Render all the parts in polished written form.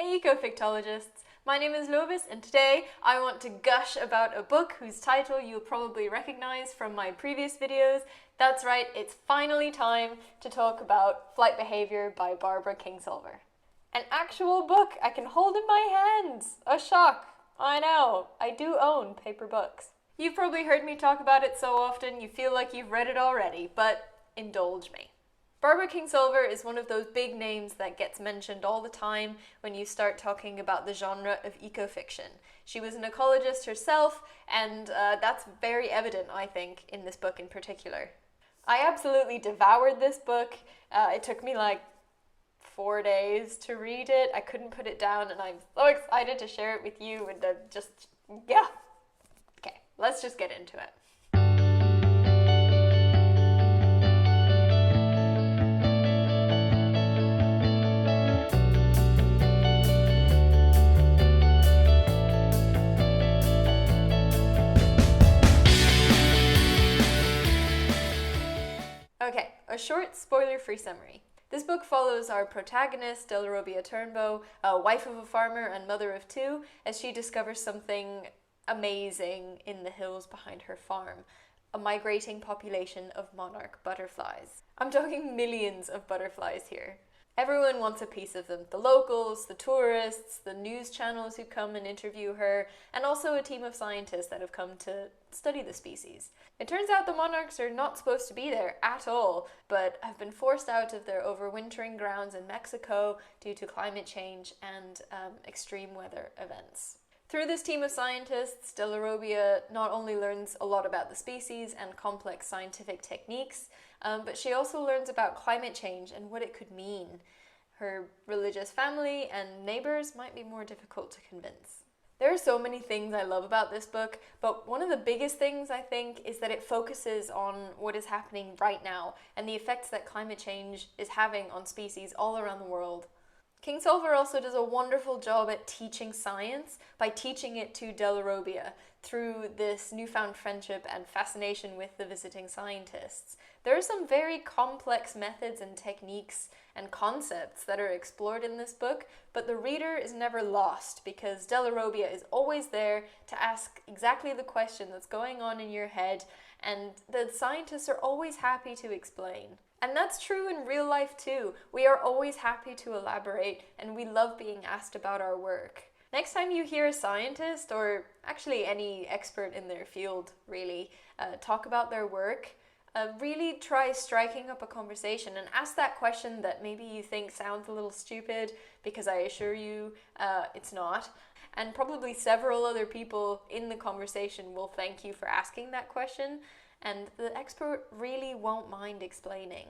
Ecofictologists. My name is Lovis, and today I want to gush about a book whose title you'll probably recognize from my previous videos. That's right, it's finally time to talk about Flight Behaviour by Barbara Kingsolver. An actual book I can hold in my hands! A shock! I know, I do own paper books. You've probably heard me talk about it so often you feel like you've read it already, but indulge me. Barbara Kingsolver is one of those big names that gets mentioned all the time when you start talking about the genre of ecofiction. She was an ecologist herself, and that's very evident, I think, in this book in particular. I absolutely devoured this book. It took me like 4 days to read it. I couldn't put it down, and I'm so excited to share it with you, and yeah. Okay, let's just get into it. Okay, a short spoiler-free summary. This book follows our protagonist, Delrobia Turnbow, a wife of a farmer and mother of two, as she discovers something amazing in the hills behind her farm, a migrating population of monarch butterflies. I'm talking millions of butterflies here. Everyone wants a piece of them. The locals, the tourists, the news channels who come and interview her, and also a team of scientists that have come to study the species. It turns out the monarchs are not supposed to be there at all, but have been forced out of their overwintering grounds in Mexico due to climate change and extreme weather events. Through this team of scientists, Delrobia not only learns a lot about the species and complex scientific techniques, but she also learns about climate change and what it could mean. Her religious family and neighbours might be more difficult to convince. There are so many things I love about this book, but one of the biggest things I think is that it focuses on what is happening right now and the effects that climate change is having on species all around the world. Kingsolver also does a wonderful job at teaching science by teaching it to Delrobia through this newfound friendship and fascination with the visiting scientists. There are some very complex methods and techniques and concepts that are explored in this book, but the reader is never lost because Delrobia is always there to ask exactly the question that's going on in your head, and the scientists are always happy to explain. And that's true in real life too. We are always happy to elaborate, and we love being asked about our work. Next time you hear a scientist, or actually any expert in their field really, talk about their work, really try striking up a conversation and ask that question that maybe you think sounds a little stupid, because I assure you it's not. And probably several other people in the conversation will thank you for asking that question, and the expert really won't mind explaining.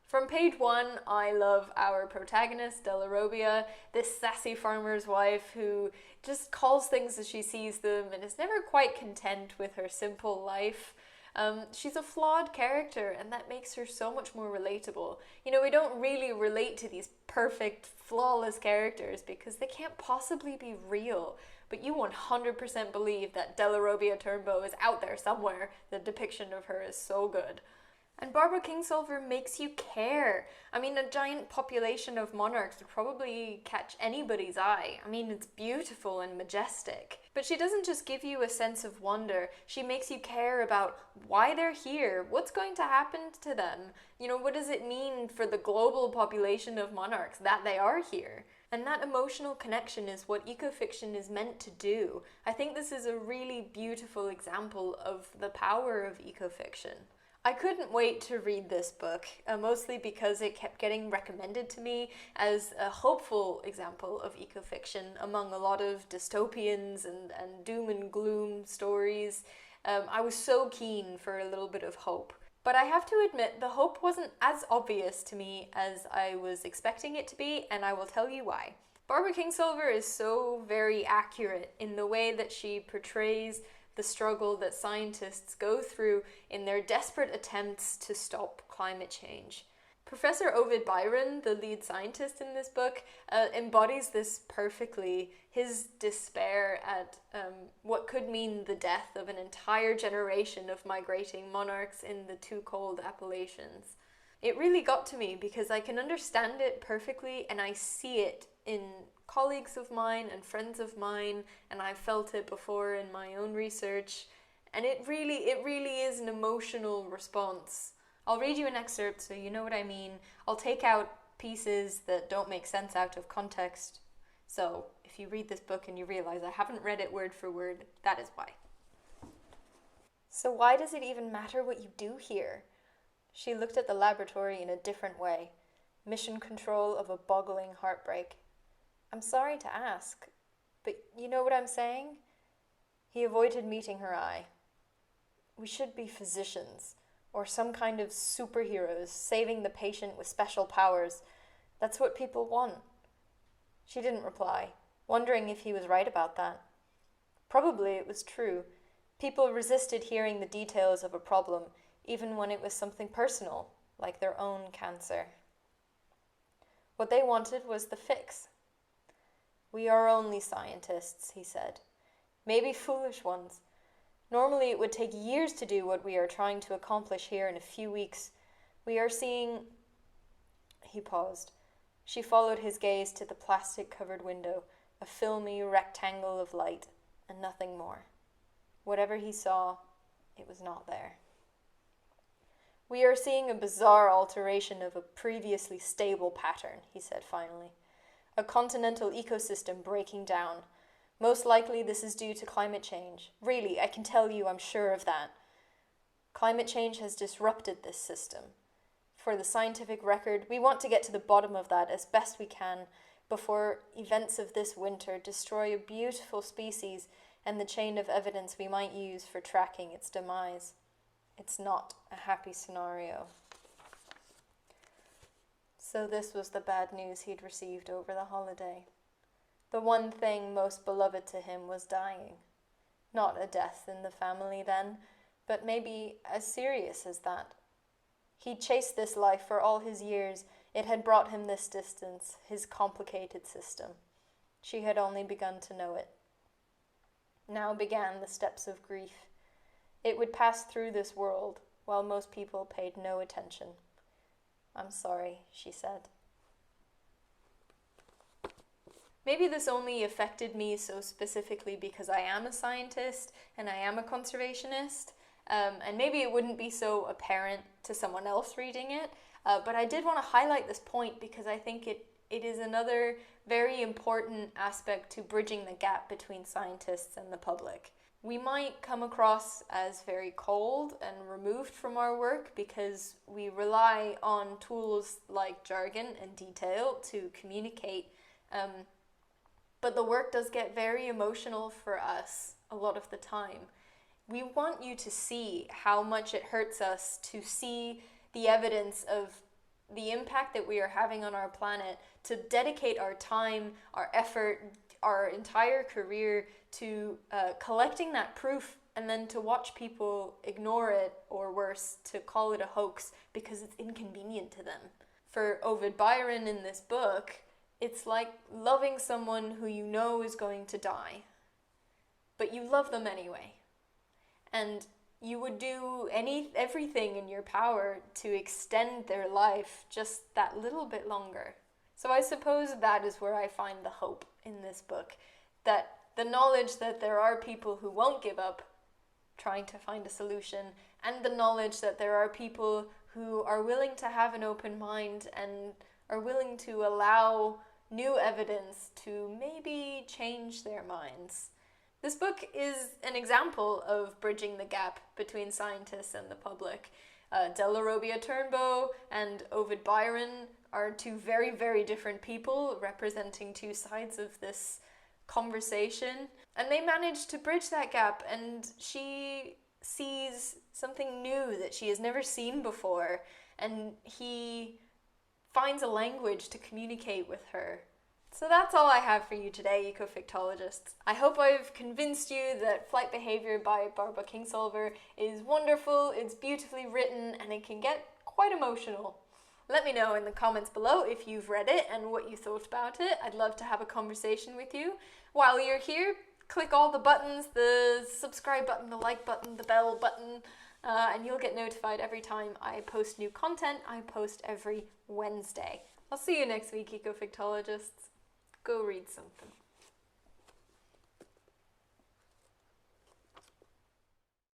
From page 1, I love our protagonist, Delrobia, this sassy farmer's wife who just calls things as she sees them and is never quite content with her simple life. She's a flawed character, and that makes her so much more relatable. You know, we don't really relate to these perfect, flawless characters because they can't possibly be real. But you 100% believe that Delrobia Turnbow is out there somewhere. The depiction of her is so good. And Barbara Kingsolver makes you care. I mean, a giant population of monarchs would probably catch anybody's eye. I mean, it's beautiful and majestic. But she doesn't just give you a sense of wonder. She makes you care about why they're here, what's going to happen to them. You know, what does it mean for the global population of monarchs that they are here? And that emotional connection is what ecofiction is meant to do. I think this is a really beautiful example of the power of ecofiction. I couldn't wait to read this book, mostly because it kept getting recommended to me as a hopeful example of ecofiction among a lot of dystopians and doom and gloom stories. I was so keen for a little bit of hope. But I have to admit, the hope wasn't as obvious to me as I was expecting it to be, and I will tell you why. Barbara Kingsolver is so very accurate in the way that she portrays the struggle that scientists go through in their desperate attempts to stop climate change. Professor Ovid Byron, the lead scientist in this book, embodies this perfectly. His despair at what could mean the death of an entire generation of migrating monarchs in the too cold Appalachians. It really got to me because I can understand it perfectly and I see it in colleagues of mine and friends of mine, and I've felt it before in my own research, and it really is an emotional response. I'll read you an excerpt so you know what I mean. I'll take out pieces that don't make sense out of context. So if you read this book and you realize I haven't read it word for word, that is why. So why does it even matter what you do here? She looked at the laboratory in a different way. Mission control of a boggling heartbreak. I'm sorry to ask, but you know what I'm saying? He avoided meeting her eye. We should be physicians, or some kind of superheroes, saving the patient with special powers. That's what people want. She didn't reply, wondering if he was right about that. Probably it was true. People resisted hearing the details of a problem, even when it was something personal, like their own cancer. What they wanted was the fix. We are only scientists, he said. Maybe foolish ones. Normally it would take years to do what we are trying to accomplish here in a few weeks. We are seeing... He paused. She followed his gaze to the plastic-covered window, a filmy rectangle of light, and nothing more. Whatever he saw, it was not there. We are seeing a bizarre alteration of a previously stable pattern, he said finally. A continental ecosystem breaking down. Most likely this is due to climate change. Really, I can tell you I'm sure of that. Climate change has disrupted this system. For the scientific record, we want to get to the bottom of that as best we can before events of this winter destroy a beautiful species and the chain of evidence we might use for tracking its demise. It's not a happy scenario. So this was the bad news he'd received over the holiday. The one thing most beloved to him was dying. Not a death in the family then, but maybe as serious as that. He'd chased this life for all his years. It had brought him this distance, his complicated system. She had only begun to know it. Now began the steps of grief. It would pass through this world, while most people paid no attention. I'm sorry, she said. Maybe this only affected me so specifically because I am a scientist and I am a conservationist, and maybe it wouldn't be so apparent to someone else reading it, but I did want to highlight this point because I think it is another very important aspect to bridging the gap between scientists and the public. We might come across as very cold and removed from our work because we rely on tools like jargon and detail to communicate, but the work does get very emotional for us a lot of the time. We want you to see how much it hurts us to see the evidence of the impact that we are having on our planet, to dedicate our time, our effort, our entire career to collecting that proof, and then to watch people ignore it, or worse, to call it a hoax because it's inconvenient to them. For Ovid Byron in this book, it's like loving someone who you know is going to die, but you love them anyway. And you would do everything in your power to extend their life just that little bit longer. So I suppose that is where I find the hope in this book, that the knowledge that there are people who won't give up trying to find a solution, and the knowledge that there are people who are willing to have an open mind and are willing to allow new evidence to maybe change their minds. This book is an example of bridging the gap between scientists and the public. Della Robbia Turnbow and Ovid Byron are two very, very different people representing two sides of this conversation, and they manage to bridge that gap, and she sees something new that she has never seen before, and he finds a language to communicate with her. So that's all I have for you today, ecofictologists. I hope I've convinced you that Flight Behaviour by Barbara Kingsolver is wonderful, it's beautifully written, and it can get quite emotional. Let me know in the comments below if you've read it and what you thought about it. I'd love to have a conversation with you. While you're here, click all the buttons, the subscribe button, the like button, the bell button, and you'll get notified every time I post new content. I post every Wednesday. I'll see you next week, ecofictologists. go read something.